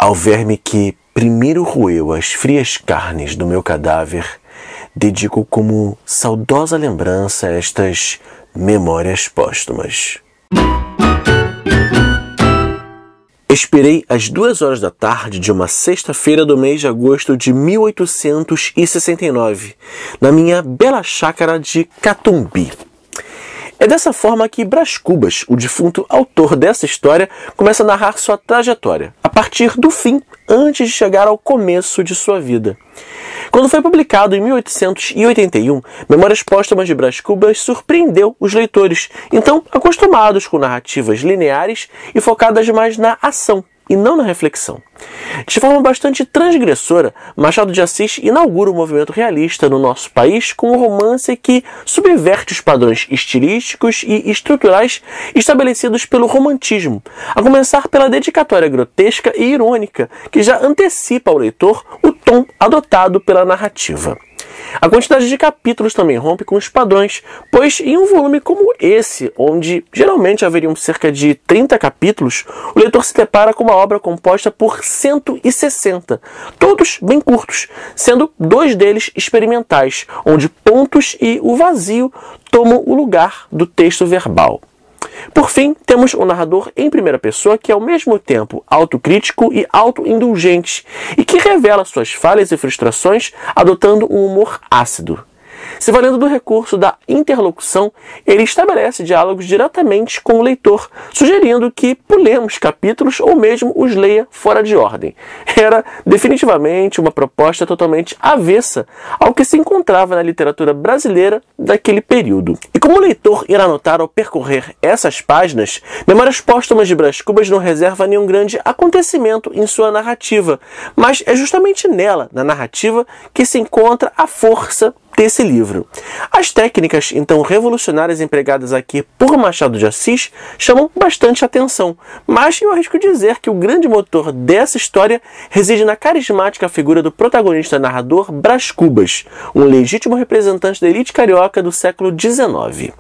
Ao verme que primeiro roeu as frias carnes do meu cadáver, dedico como saudosa lembrança estas memórias póstumas. Expirei às 2 horas da tarde de uma sexta-feira do mês de agosto de 1869, na minha bela chácara de Catumbi. É dessa forma que Brás Cubas, o defunto autor dessa história, começa a narrar sua trajetória, a partir do fim, antes de chegar ao começo de sua vida. Quando foi publicado em 1881, Memórias Póstumas de Brás Cubas surpreendeu os leitores, então acostumados com narrativas lineares e focadas mais na ação e não na reflexão. De forma bastante transgressora, Machado de Assis inaugura o movimento realista no nosso país com um romance que subverte os padrões estilísticos e estruturais estabelecidos pelo romantismo, a começar pela dedicatória grotesca e irônica, que já antecipa ao leitor o tom adotado pela narrativa. A quantidade de capítulos também rompe com os padrões, pois em um volume como esse, onde geralmente haveriam cerca de 30 capítulos, o leitor se depara com uma obra composta por 160, todos bem curtos, sendo 2 deles experimentais, onde pontos e o vazio tomam o lugar do texto verbal. Por fim, temos um narrador em primeira pessoa que é ao mesmo tempo autocrítico e autoindulgente e que revela suas falhas e frustrações adotando um humor ácido. Se valendo do recurso da interlocução, ele estabelece diálogos diretamente com o leitor, sugerindo que pulemos capítulos ou mesmo os leia fora de ordem. Era definitivamente uma proposta totalmente avessa ao que se encontrava na literatura brasileira daquele período. E como o leitor irá notar ao percorrer essas páginas, Memórias Póstumas de Brás Cubas não reserva nenhum grande acontecimento em sua narrativa, mas é justamente nela, na narrativa, que se encontra a força desse livro. As técnicas, então, revolucionárias empregadas aqui por Machado de Assis chamam bastante atenção, mas eu arrisco dizer que o grande motor dessa história reside na carismática figura do protagonista narrador Brás Cubas, um legítimo representante da elite carioca do século XIX.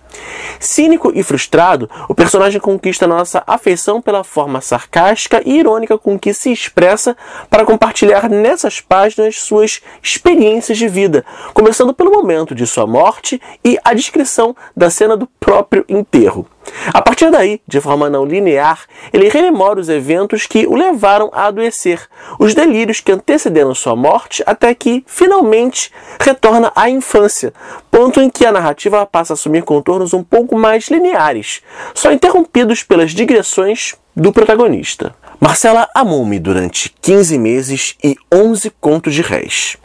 Cínico e frustrado, o personagem conquista nossa afeição pela forma sarcástica e irônica com que se expressa para compartilhar nessas páginas suas experiências de vida, começando pelo momento de sua morte e a descrição da cena do próprio enterro. A partir daí, de forma não linear, ele rememora os eventos que o levaram a adoecer, os delírios que antecederam sua morte, até que, finalmente, retorna à infância, ponto em que a narrativa passa a assumir contornos um pouco mais lineares, só interrompidos pelas digressões do protagonista. Marcela amou-me durante 15 meses e 11 contos de réis.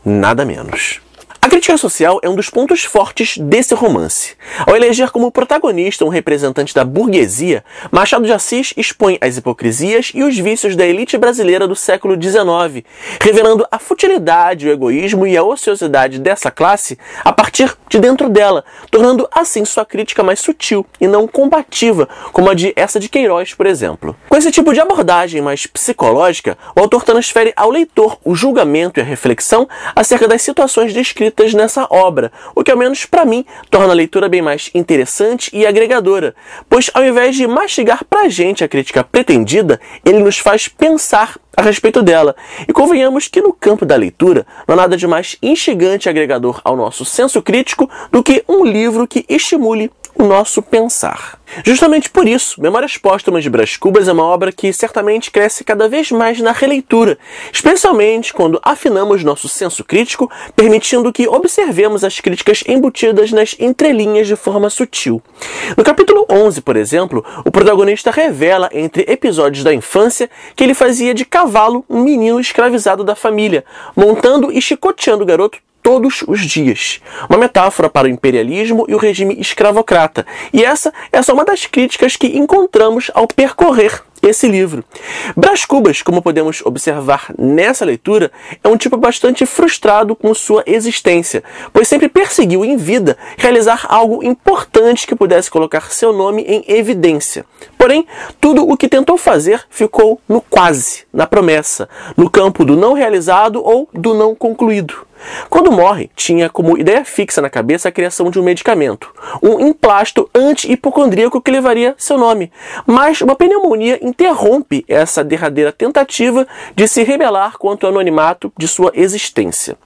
Nada menos. A crítica social é um dos pontos fortes desse romance. Ao eleger como protagonista um representante da burguesia, Machado de Assis expõe as hipocrisias e os vícios da elite brasileira do século XIX, revelando a futilidade, o egoísmo e a ociosidade dessa classe a partir de dentro dela, tornando assim sua crítica mais sutil e não combativa, como a de essa de Queiroz, por exemplo. Com esse tipo de abordagem mais psicológica, o autor transfere ao leitor o julgamento e a reflexão acerca das situações descritas nessa obra, o que ao menos para mim torna a leitura bem mais interessante e agregadora, pois ao invés de mastigar pra gente a crítica pretendida, ele nos faz pensar a respeito dela. E convenhamos que no campo da leitura não há nada de mais instigante e agregador ao nosso senso crítico do que um livro que estimule o nosso pensar. Justamente por isso, Memórias Póstumas de Brás Cubas é uma obra que certamente cresce cada vez mais na releitura, especialmente quando afinamos nosso senso crítico, permitindo que observemos as críticas embutidas nas entrelinhas de forma sutil. No capítulo 11, por exemplo, o protagonista revela, entre episódios da infância, que ele fazia de cavalo um menino escravizado da família, montando e chicoteando o garoto todos os dias. Uma metáfora para o imperialismo e o regime escravocrata. E essa é só uma das críticas que encontramos ao percorrer esse livro. Brás Cubas, como podemos observar nessa leitura, é um tipo bastante frustrado com sua existência, pois sempre perseguiu em vida realizar algo importante que pudesse colocar seu nome em evidência. Porém, tudo o que tentou fazer ficou no quase, na promessa, no campo do não realizado ou do não concluído. Quando morre, tinha como ideia fixa na cabeça a criação de um medicamento, um emplasto anti-hipocondríaco que levaria seu nome, mas uma pneumonia interrompe essa derradeira tentativa de se rebelar quanto ao anonimato de sua existência.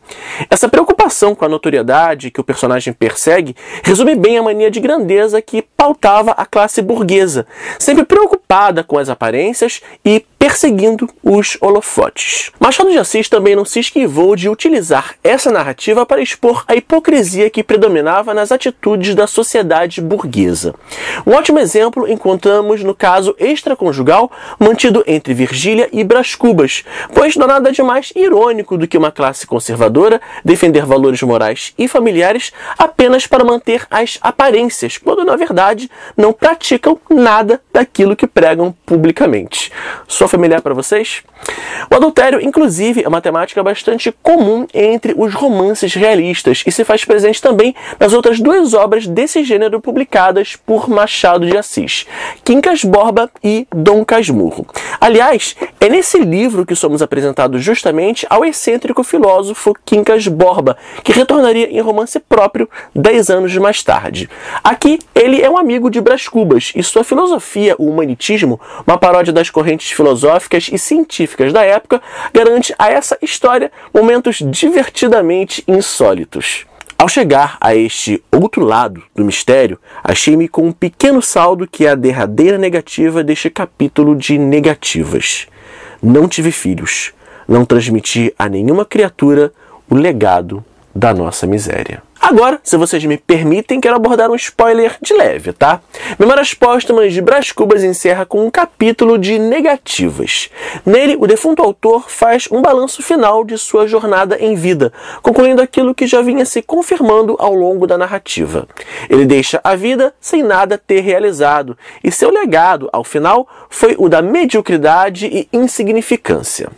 Essa preocupação com a notoriedade que o personagem persegue resume bem a mania de grandeza que pautava a classe burguesa, sempre preocupada com as aparências e perseguindo os holofotes. Machado de Assis também não se esquivou de utilizar essa narrativa para expor a hipocrisia que predominava nas atitudes da sociedade burguesa. Um ótimo exemplo encontramos no caso extraconjugal mantido entre Virgília e Brás Cubas, pois não há nada de mais irônico do que uma classe conservadora defender valores morais e familiares apenas para manter as aparências, quando na verdade não praticam nada daquilo que pregam publicamente. Soa familiar para vocês? O adultério, inclusive, é uma temática bastante comum entre os romances realistas e se faz presente também nas outras duas obras desse gênero publicadas por Machado de Assis, Quincas Borba e Dom Casmurro. Aliás, é nesse livro que somos apresentados justamente ao excêntrico filósofo Quincas Borba, que retornaria em romance próprio 10 anos mais tarde. Aqui, ele é um amigo de Brás Cubas e sua filosofia, o humanitismo, uma paródia das correntes filosóficas e científicas da época, garante a essa história momentos divertidamente insólitos. Ao chegar a este outro lado do mistério, achei-me com um pequeno saldo que é a derradeira negativa deste capítulo de negativas. Não tive filhos. Não transmiti a nenhuma criatura o legado da nossa miséria. Agora, se vocês me permitem, quero abordar um spoiler de leve, tá? Memórias Póstumas de Brás Cubas encerra com um capítulo de negativas. Nele, o defunto autor faz um balanço final de sua jornada em vida, concluindo aquilo que já vinha se confirmando ao longo da narrativa. Ele deixa a vida sem nada ter realizado, e seu legado, ao final, foi o da mediocridade e insignificância.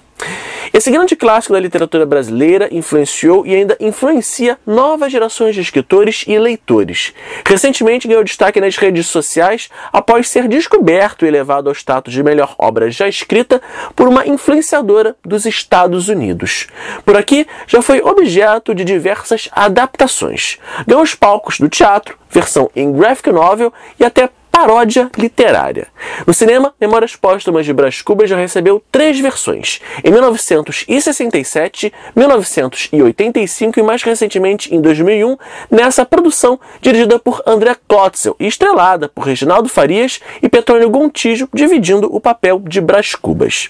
Esse grande clássico da literatura brasileira influenciou e ainda influencia novas gerações de escritores e leitores. Recentemente ganhou destaque nas redes sociais após ser descoberto e elevado ao status de melhor obra já escrita por uma influenciadora dos Estados Unidos. Por aqui já foi objeto de diversas adaptações. Ganhou os palcos do teatro, versão em graphic novel e até paródia literária. No cinema, Memórias Póstumas de Brás Cubas já recebeu 3 versões, em 1967, 1985 e mais recentemente em 2001, nessa produção dirigida por André Klotzel e estrelada por Reginaldo Farias e Petrônio Gontijo, dividindo o papel de Brás Cubas.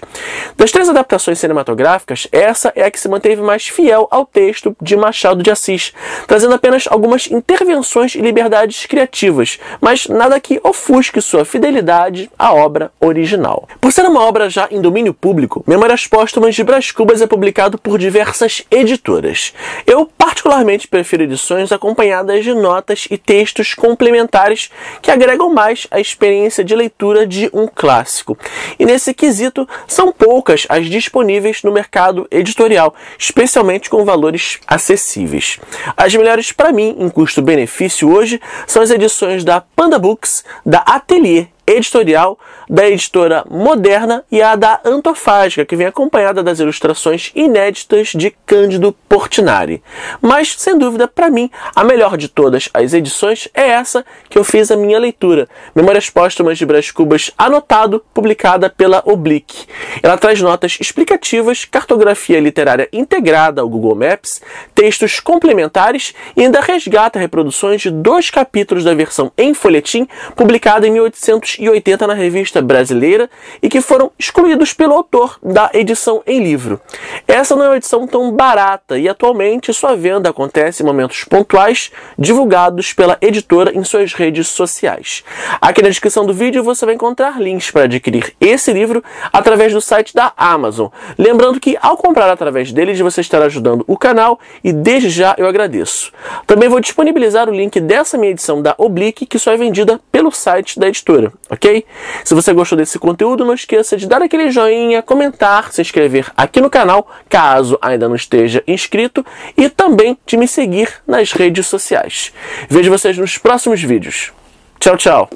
Das 3 adaptações cinematográficas, essa é a que se manteve mais fiel ao texto de Machado de Assis, trazendo apenas algumas intervenções e liberdades criativas, mas nada que ofusque sua fidelidade à obra original. Por ser uma obra já em domínio público, Memórias Póstumas de Brás Cubas é publicado por diversas editoras. Eu particularmente prefiro edições acompanhadas de notas e textos complementares que agregam mais a experiência de leitura de um clássico. E nesse quesito, são poucas as disponíveis no mercado editorial, especialmente com valores acessíveis. As melhores para mim, em custo-benefício hoje, são as edições da Panda Books, da Atelier Editorial, da editora Moderna e a da Antofágica, que vem acompanhada das ilustrações inéditas de Cândido Portinari. Mas, sem dúvida, para mim, a melhor de todas as edições é essa que eu fiz a minha leitura, Memórias Póstumas de Brás Cubas, anotado, publicada pela Oblique. Ela traz notas explicativas, cartografia literária integrada ao Google Maps, textos complementares e ainda resgata reproduções de 2 capítulos da versão em folhetim, publicada em 1880 na Revista Brasileira e que foram excluídos pelo autor da edição em livro. Essa não é uma edição tão barata e atualmente sua venda acontece em momentos pontuais, divulgados pela editora em suas redes sociais. Aqui na descrição do vídeo você vai encontrar links para adquirir esse livro através do site da Amazon. Lembrando que ao comprar através deles você estará ajudando o canal e desde já eu agradeço. Também vou disponibilizar o link dessa minha edição da Oblique, que só é vendida pelo site da editora. Ok? Se você gostou desse conteúdo, não esqueça de dar aquele joinha, comentar, se inscrever aqui no canal, caso ainda não esteja inscrito, e também de me seguir nas redes sociais. Vejo vocês nos próximos vídeos. Tchau, tchau!